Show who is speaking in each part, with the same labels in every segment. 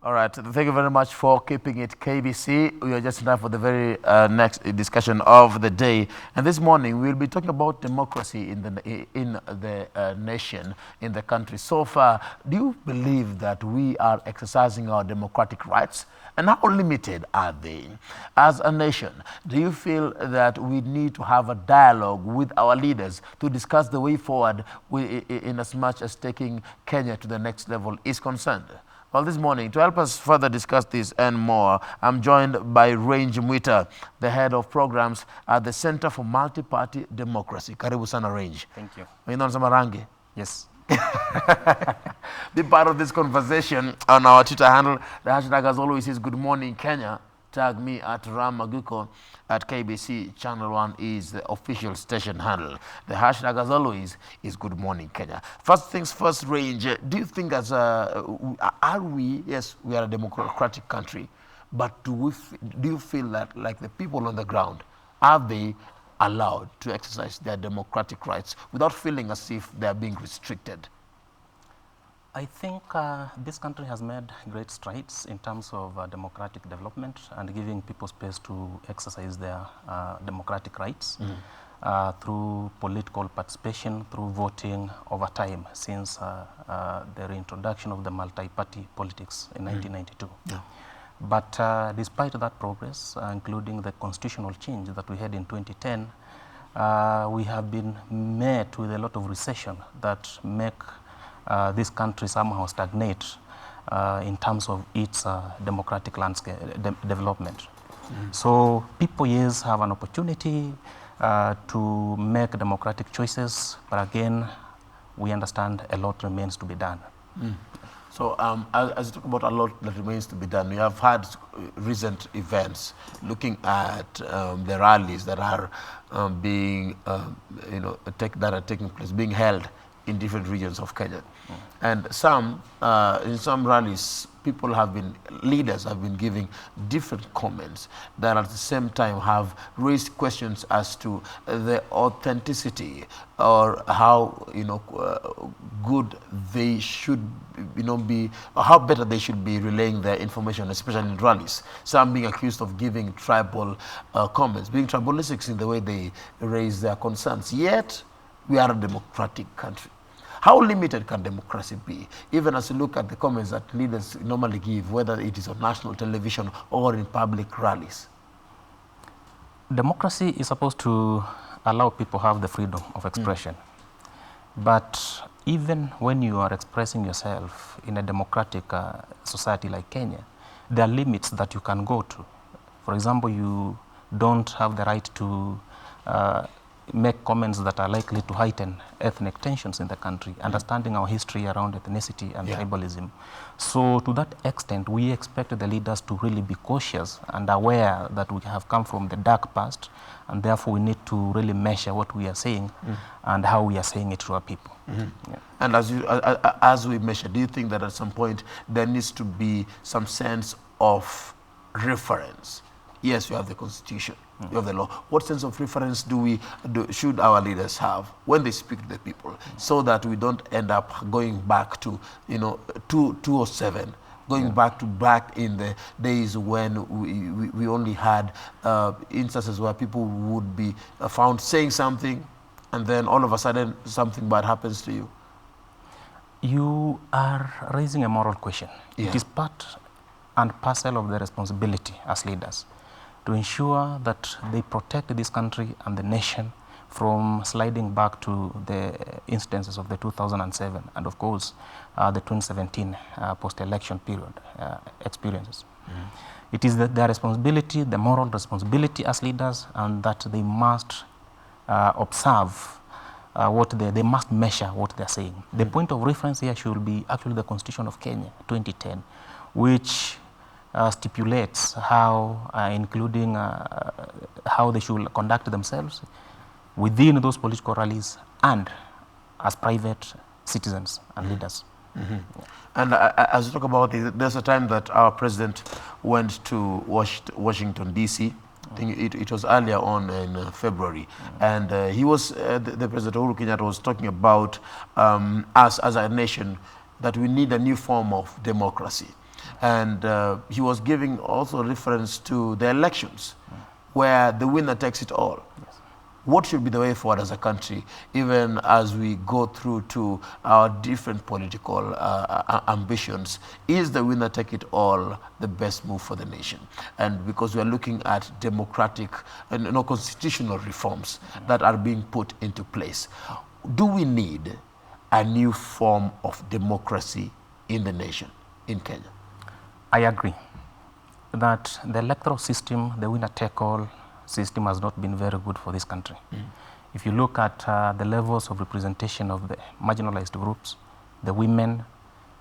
Speaker 1: All right. Thank you very much for keeping it KBC. We are just in time for the very next discussion of the day. And this morning, we'll be talking about democracy in the nation, in the country. So far, do you believe that we are exercising our democratic rights? And how limited are they? As a nation, do you feel that we need to have a dialogue with our leaders to discuss the way forward in as much as taking Kenya to the next level is concerned? Well, this morning, to help us further discuss this and more, I'm joined by Range Mwita, the head of programs at the Center for Multi-Party Democracy. Karibu sana, Range.
Speaker 2: Thank you.
Speaker 1: Unasema rangi?
Speaker 2: Yes.
Speaker 1: Be part of this conversation on our Twitter handle. The hashtag, as always, is Good Morning Kenya. Tag me at Ram Maguko at KBC. Channel 1 is the official station handle. The hashtag, as always, is Good Morning Kenya. First things first, Range, do you think yes, we are a democratic country, but do you feel that, like the people on the ground, are they allowed to exercise their democratic rights without feeling as if they are being restricted?
Speaker 2: I think this country has made great strides in terms of democratic development and giving people space to exercise their democratic rights through political participation, through voting over time since the reintroduction of the multi-party politics in 1992. Yeah. But despite that progress, including the constitutional change that we had in 2010, we have been met with a lot of recession that make this country somehow stagnate in terms of its democratic landscape development. So people, yes, have an opportunity to make democratic choices, but again, we understand a lot remains to be done.
Speaker 1: So as you talk about a lot that remains to be done, we have had recent events looking at the rallies that are being, taking place, being held in different regions of Kenya. And in some rallies, leaders have been giving different comments that at the same time have raised questions as to the authenticity or how, good they should, be, or how better they should be relaying their information, especially in rallies. Some being accused of giving tribal comments, being tribalistic in the way they raise their concerns. Yet, we are a democratic country. How limited can democracy be, even as you look at the comments that leaders normally give, whether it is on national television or in public rallies?
Speaker 2: Democracy is supposed to allow people have the freedom of expression. But even when you are expressing yourself in a democratic society like Kenya, there are limits that you can go to. For example, you don't have the right to make comments that are likely to heighten ethnic tensions in the country, understanding our history around ethnicity and tribalism. So to that extent, we expect the leaders to really be cautious and aware that we have come from the dark past, and therefore we need to really measure what we are saying and how we are saying it to our people.
Speaker 1: And as we measure, do you think that at some point there needs to be some sense of reference? Yes, you have the Constitution, you have the law. What sense of reference should our leaders have when they speak to the people, so that we don't end up going back to 2007, going back in the days when we only had instances where people would be found saying something, and then all of a sudden something bad happens to you?
Speaker 2: You are raising a moral question. It is part and parcel of the responsibility as leaders to ensure that they protect this country and the nation from sliding back to the instances of the 2007 and of course the 2017 post-election period experiences. It is their responsibility, the moral responsibility as leaders, and that they must observe they must measure what they're saying. The point of reference here should be actually the Constitution of Kenya 2010, which stipulates how, including how they should conduct themselves within those political rallies and as private citizens and leaders.
Speaker 1: And as you talk about it, there's a time that our president went to Washington, D.C. I think it was earlier on in February. And he was, the President Uhuru Kenyatta was talking about us as a nation, that we need a new form of democracy. And he was giving also reference to the elections, where the winner takes it all.
Speaker 2: Yes.
Speaker 1: What should be the way forward as a country, even as we go through to our different political ambitions? Is the winner take it all the best move for the nation? And because we are looking at democratic and constitutional reforms that are being put into place, do we need a new form of democracy in the nation, in Kenya?
Speaker 2: I agree that the electoral system, the winner-take-all system, has not been very good for this country. If you look at the levels of representation of the marginalized groups, the women,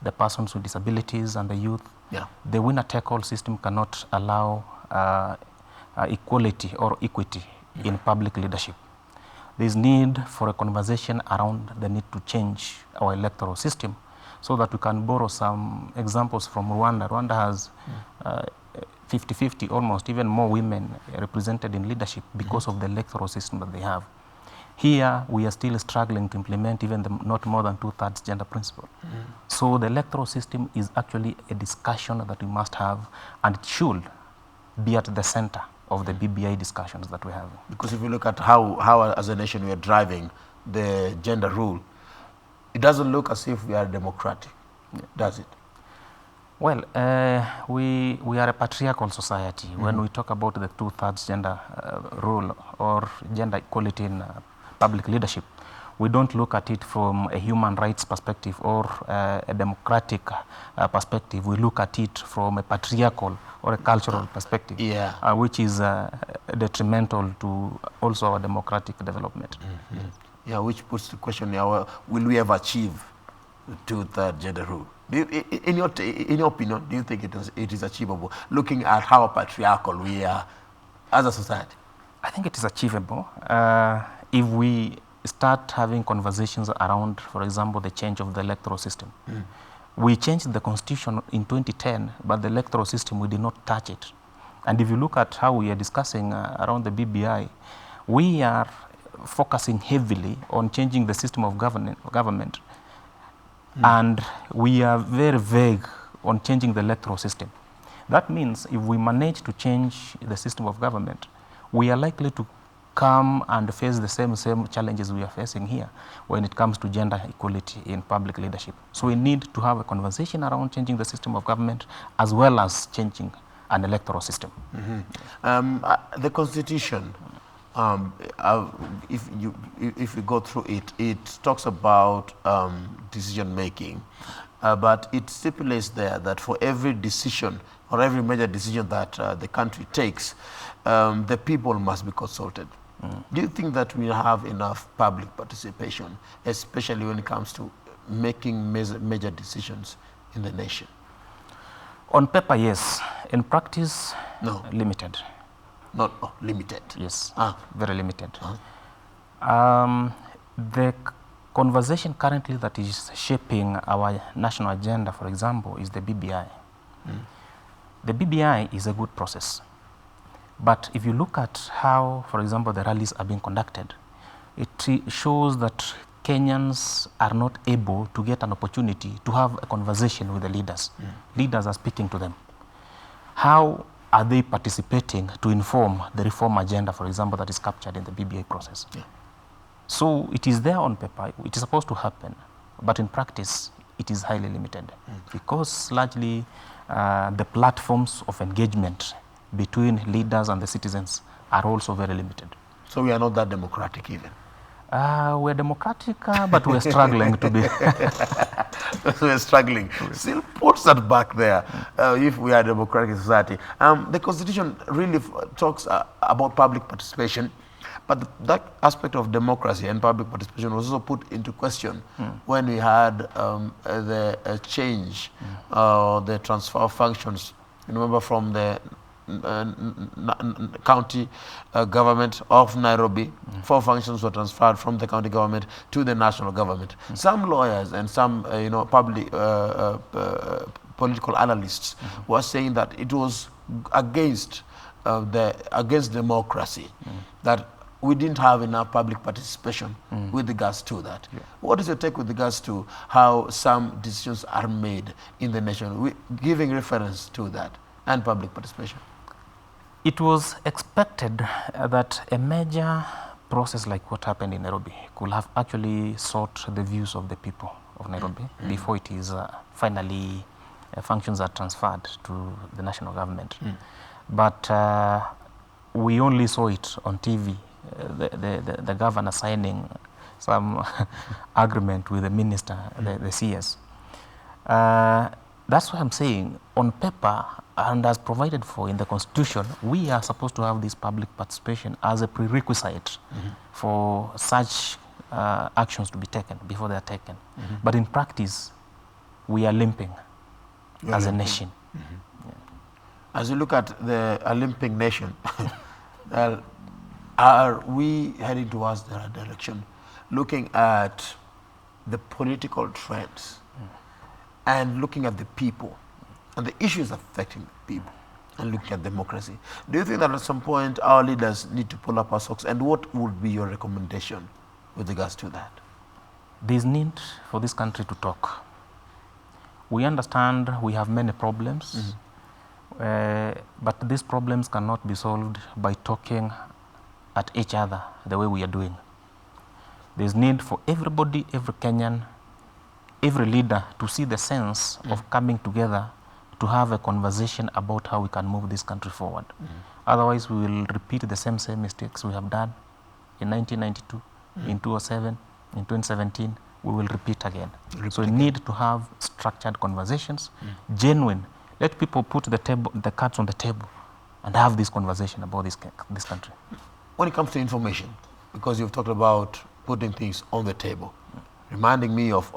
Speaker 2: the persons with disabilities, and the youth, the winner-take-all system cannot allow equality or equity in public leadership. There is need for a conversation around the need to change our electoral system, so that we can borrow some examples from Rwanda. Rwanda has 50-50, almost even more women represented in leadership because of the electoral system that they have. Here, we are still struggling to implement even the not more than 2/3 gender principle. So the electoral system is actually a discussion that we must have, and it should be at the center of the BBI discussions that we have.
Speaker 1: Because if you look at how as a nation we are driving the gender rule, it doesn't look as if we are democratic, does it?
Speaker 2: Well, we are a patriarchal society. When we talk about the 2/3 gender rule or gender equality in public leadership, we don't look at it from a human rights perspective or a democratic perspective. We look at it from a patriarchal or a cultural perspective, which is detrimental to also our democratic development.
Speaker 1: Yeah, which puts the question, will we ever achieve the 2/3 gender rule? In your opinion, do you think it is achievable, looking at how patriarchal we are as a society?
Speaker 2: I think it is achievable if we start having conversations around, for example, the change of the electoral system. We changed the constitution in 2010, but the electoral system, we did not touch it. And if you look at how we are discussing around the BBI, we are focusing heavily on changing the system of government. And we are very vague on changing the electoral system. That means if we manage to change the system of government, we are likely to come and face the same challenges we are facing here when it comes to gender equality in public leadership. So we need to have a conversation around changing the system of government as well as changing an electoral system.
Speaker 1: The Constitution, if you go through it, it talks about decision making, but it stipulates there that for every decision or every major decision that the country takes, the people must be consulted. Do you think that we have enough public participation, especially when it comes to making major decisions in the nation?
Speaker 2: On paper, yes. In practice,
Speaker 1: no.
Speaker 2: Limited.
Speaker 1: Not limited?
Speaker 2: Yes, very limited. The conversation currently that is shaping our national agenda, for example, is the BBI. The BBI is a good process. But if you look at how, for example, the rallies are being conducted, it shows that Kenyans are not able to get an opportunity to have a conversation with the leaders. Leaders are speaking to them. How are they participating to inform the reform agenda, for example, that is captured in the BBI process? So it is there on paper, it is supposed to happen, but in practice, it is highly limited because largely the platforms of engagement between leaders and the citizens are also very limited.
Speaker 1: So we are not that democratic even?
Speaker 2: We're democratic, but we're struggling to be.
Speaker 1: We're struggling. Still puts that back there, if we are a democratic society. The Constitution really talks about public participation, but that aspect of democracy and public participation was also put into question when we had the change, the transfer of functions. You remember from the county government of Nairobi, 4 functions were transferred from the county government to the national government. Some lawyers and some public political analysts were saying that it was against democracy, that we didn't have enough public participation with regards to that. Yeah. What is your take with regards to how some decisions are made in the nation, giving reference to that and public participation?
Speaker 2: It was expected that a major process like what happened in Nairobi could have actually sought the views of the people of Nairobi before it is finally functions are transferred to the national government. But we only saw it on TV, the governor signing some agreement with the minister, the CS. That's why I'm saying on paper and as provided for in the constitution, we are supposed to have this public participation as a prerequisite for such actions to be taken before they are taken. But in practice, we are limping as a nation.
Speaker 1: As you look at the Olympic nation, are we heading towards the right direction? Looking at the political trends and looking at the people and the issues affecting people and looking at democracy, do you think that at some point our leaders need to pull up our socks, and what would be your recommendation with regards to that?
Speaker 2: There is need for this country to talk. We understand we have many problems, but these problems cannot be solved by talking at each other the way we are doing. There is need for everybody, every Kenyan, every leader to see the sense of coming together to have a conversation about how we can move this country forward. Otherwise, we will repeat the same mistakes we have done in 1992, in 2007, in 2017. We will repeat again. So we need to have structured conversations, genuine. Let people put the cards on the table and have this conversation about this country.
Speaker 1: When it comes to information, because you've talked about putting things on the table, reminding me of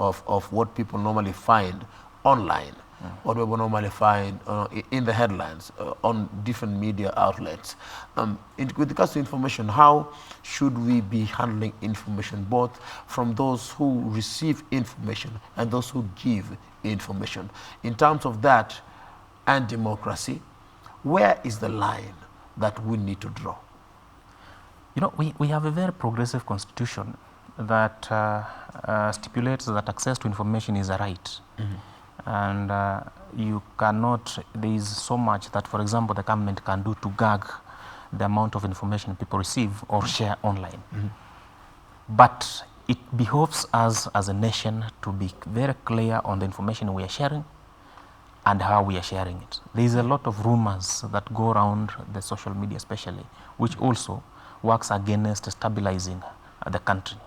Speaker 1: what people normally find online, what people normally find in the headlines, on different media outlets. With regards to information, how should we be handling information, both from those who receive information and those who give information? In terms of that and democracy, where is the line that we need to draw?
Speaker 2: You know, we have a very progressive constitution that stipulates that access to information is a right. And you cannot, there is so much that, for example, the government can do to gag the amount of information people receive or share online. But it behoves us as a nation to be very clear on the information we are sharing and how we are sharing it. There is a lot of rumors that go around the social media especially, which also works against stabilizing the country.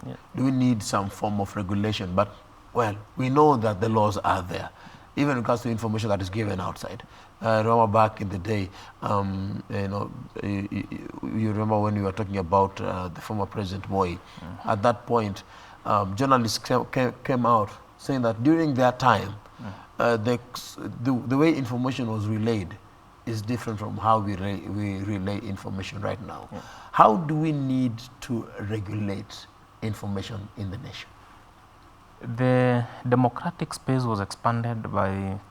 Speaker 2: Yeah.
Speaker 1: Do we need some form of regulation? But, well, we know that the laws are there, even when it comes to information that is given outside. Remember back in the day, you remember when we were talking about the former President Moi. At that point, journalists came out saying that during their time, the way information was relayed is different from how we relay information right now. How do we need to regulate information in the nation?
Speaker 2: The democratic space was expanded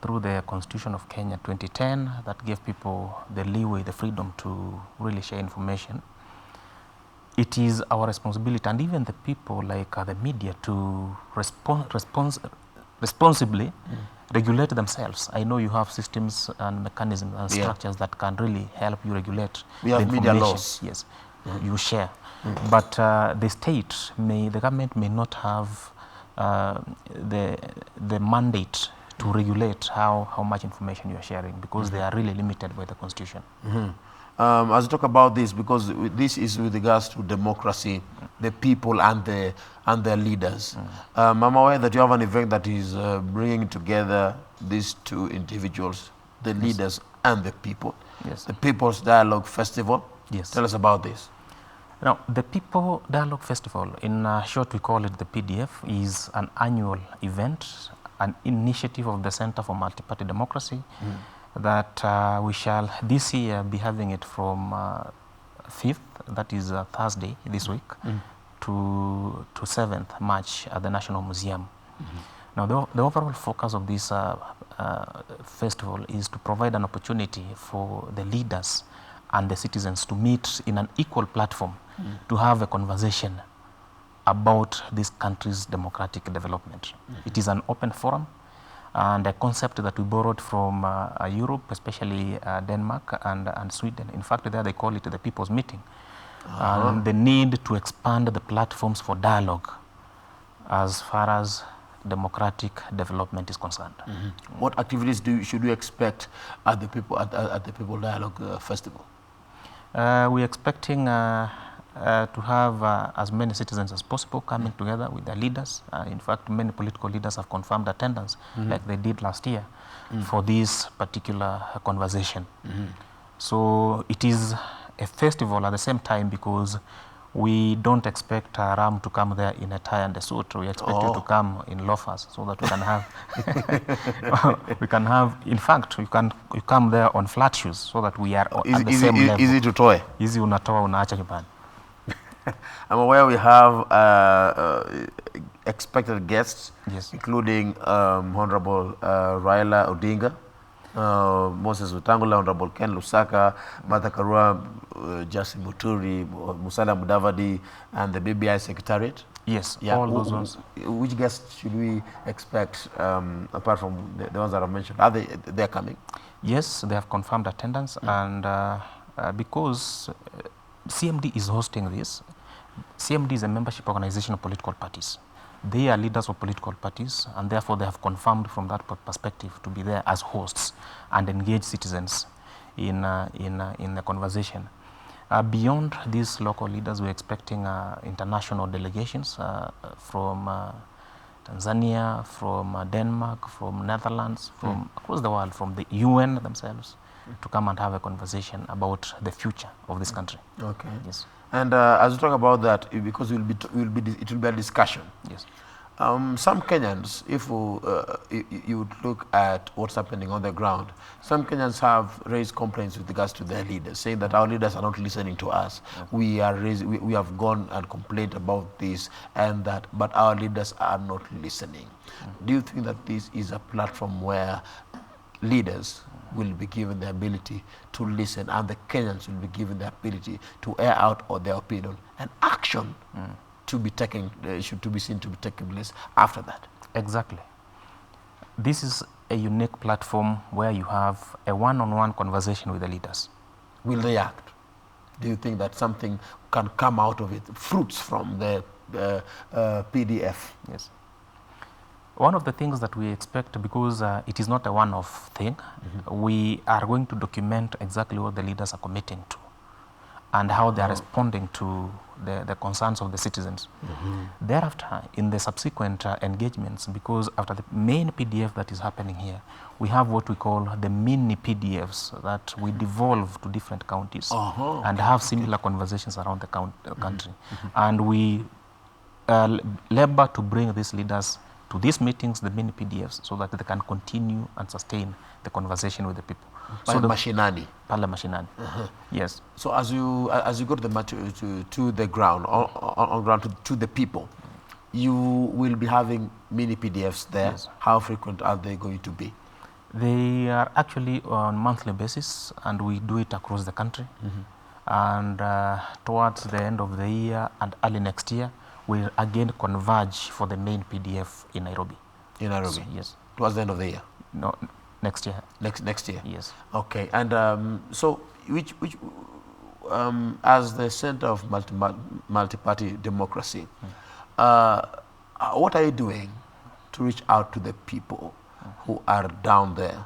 Speaker 2: through the Constitution of Kenya 2010 that gave people the leeway, the freedom to really share information. It is our responsibility, and even the people like the media, to responsibly regulate themselves. I know you have systems and mechanisms and structures that can really help you regulate
Speaker 1: the information. Media laws.
Speaker 2: Yes, you share. But the government may not have the mandate to regulate how much information you are sharing, because they are really limited by the Constitution.
Speaker 1: As we talk about this, because this is with regards to democracy, the people and their leaders. I'm aware that you have an event that is bringing together these two individuals, the leaders and the people.
Speaker 2: Yes.
Speaker 1: The People's Dialogue Festival.
Speaker 2: Yes.
Speaker 1: Tell us about this.
Speaker 2: Now, the People Dialogue Festival, in short we call it the PDF, is an annual event, an initiative of the Center for Multi-Party Democracy, that we shall this year be having it from 5th, that is Thursday this week, to 7th March at the National Museum. Now, the overall focus of this festival is to provide an opportunity for the leaders and the citizens to meet in an equal platform to have a conversation about this country's democratic development. It is an open forum, and a concept that we borrowed from Europe, especially Denmark and Sweden. In fact, there they call it the people's meeting. And the need to expand the platforms for dialogue as far as democratic development is concerned.
Speaker 1: What activities should we expect at the People Dialogue Festival?
Speaker 2: We're expecting to have as many citizens as possible coming together with their leaders. In fact, many political leaders have confirmed attendance, like they did last year, for this particular conversation. So it is a festival at the same time, because we don't expect Ram to come there in a tie and a suit. We expect you to come in loafers, so that we can have, in fact, you come there on flat shoes, so that we are at the same level.
Speaker 1: Easy to toy.
Speaker 2: Easy unatoa unaacha nyumbani.
Speaker 1: I'm aware we have expected guests, including Honorable Raila Odinga, Moses Wetangula, Honorable Ken Lusaka, Martha Karua, Justin Muturi, Musalia Mudavadi, and the BBI Secretariat.
Speaker 2: Yes, all those ones.
Speaker 1: Which guests should we expect, apart from the ones that I mentioned? Are they coming?
Speaker 2: Yes, they have confirmed attendance, and because CMD is hosting this. CMD is a membership organization of political parties. They are leaders of political parties, and therefore they have confirmed from that perspective to be there as hosts and engage citizens in the conversation. Beyond these local leaders, we're expecting international delegations from Tanzania, from Denmark, from Netherlands, from across the world, from the UN themselves, to come and have a conversation about the future of this country.
Speaker 1: Okay.
Speaker 2: Yes.
Speaker 1: And as we talk about that, because it will be a discussion.
Speaker 2: Yes.
Speaker 1: Some Kenyans, if you would look at what's happening on the ground, some Kenyans have raised complaints with regards to their leaders, saying that our leaders are not listening to us. We have gone and complained about this and that, but our leaders are not listening. Do you think that this is a platform where leaders will be given the ability to listen, and the Kenyans will be given the ability to air out their opinion, and action to be taken, to be seen to be taking place after that?
Speaker 2: Exactly. This is a unique platform where you have a one-on-one conversation with the leaders.
Speaker 1: Will they act? Do you think that something can come out of it, fruits from the PDF?
Speaker 2: Yes. One of the things that we expect, because it is not a one-off thing, we are going to document exactly what the leaders are committing to and how they are responding to the concerns of the citizens. Thereafter, in the subsequent engagements, because after the main PDF that is happening here, we have what we call the mini PDFs that we devolve to different counties and have similar conversations around the country. And we labor to bring these leaders to these meetings, the mini PDFs, so that they can continue and sustain the conversation with the people.
Speaker 1: Pale mashinani.
Speaker 2: Pale mashinani. Yes.
Speaker 1: So as you go to the ground, on ground to the people, you will be having mini PDFs there.
Speaker 2: Yes.
Speaker 1: How frequent are they going to be?
Speaker 2: They are actually on monthly basis, and we do it across the country. And towards the end of the year and early next year, we'll again converge for the main PDF in Nairobi.
Speaker 1: In Nairobi?
Speaker 2: So, yes.
Speaker 1: Towards the end of the year?
Speaker 2: No, next year.
Speaker 1: Next year?
Speaker 2: Yes.
Speaker 1: Okay. And so, as the center of multi-party democracy, what are you doing to reach out to the people who are down there,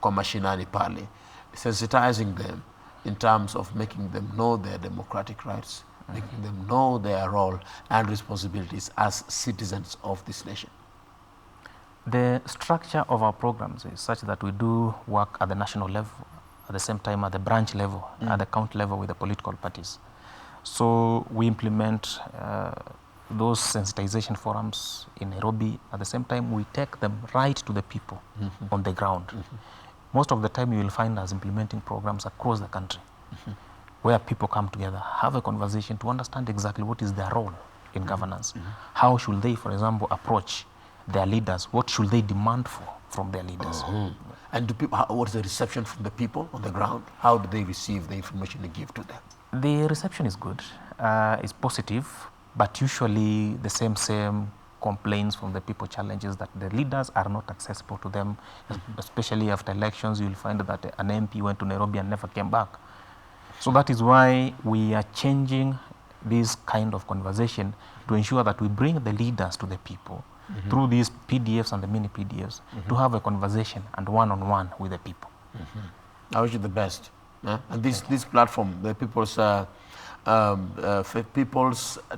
Speaker 1: kwa mashinani pale, sensitizing them in terms of making them know their democratic rights, making them know their role and responsibilities as citizens of this nation?
Speaker 2: The structure of our programs is such that we do work at the national level, at the same time at the branch level, at the county level with the political parties. So we implement those sensitization forums in Nairobi. At the same time, we take them right to the people on the ground. Most of the time, you will find us implementing programs across the country where people come together, have a conversation to understand exactly what is their role in governance. How should they, for example, approach their leaders? What should they demand from their leaders?
Speaker 1: And do people, what is the reception from the people on the ground? How do they receive the information they give to them?
Speaker 2: The reception is good, it's positive, but usually the same complaints from the people, challenges that the leaders are not accessible to them, especially after elections. You'll find that an MP went to Nairobi and never came back. So that is why we are changing this kind of conversation to ensure that we bring the leaders to the people through these PDFs and the mini PDFs to have a conversation and one-on-one with the people.
Speaker 1: I wish you the best. And this platform, the People's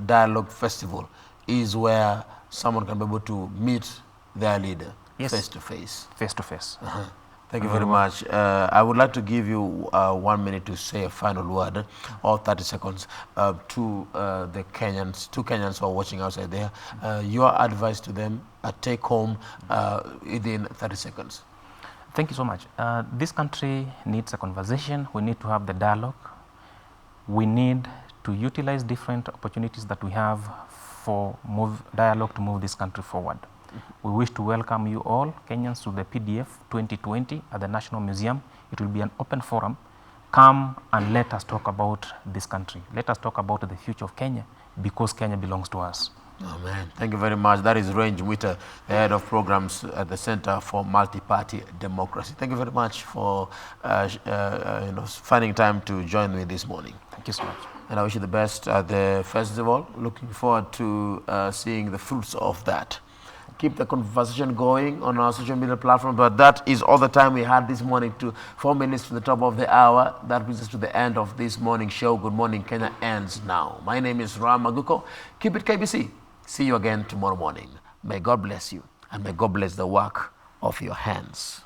Speaker 1: Dialogue Festival, is where someone can be able to meet their leader face to face.
Speaker 2: Face to face.
Speaker 1: Thank you very much. I would like to give you 1 minute to say a final word, or 30 seconds, to the Kenyans, two Kenyans who are watching outside there. Your advice to them, take home within 30 seconds.
Speaker 2: Thank you so much. This country needs a conversation. We need to have the dialogue. We need to utilize different opportunities that we have for dialogue to move this country forward. We wish to welcome you all, Kenyans, to the PDF 2020 at the National Museum. It will be an open forum. Come and let us talk about this country. Let us talk about the future of Kenya, because Kenya belongs to us.
Speaker 1: Oh, man. Thank you very much. That is Range Mwita, the head of programs at the Center for Multi-Party Democracy. Thank you very much for finding time to join me this morning.
Speaker 2: Thank you so much.
Speaker 1: And I wish you the best at the festival. Looking forward to seeing the fruits of that. Keep the conversation going on our social media platform. But that is all the time we had this morning. 4 minutes to the top of the hour. That brings us to the end of this morning show. Good Morning Kenya ends now. My name is Ram Maguko. Keep it KBC. See you again tomorrow morning. May God bless you, and may God bless the work of your hands.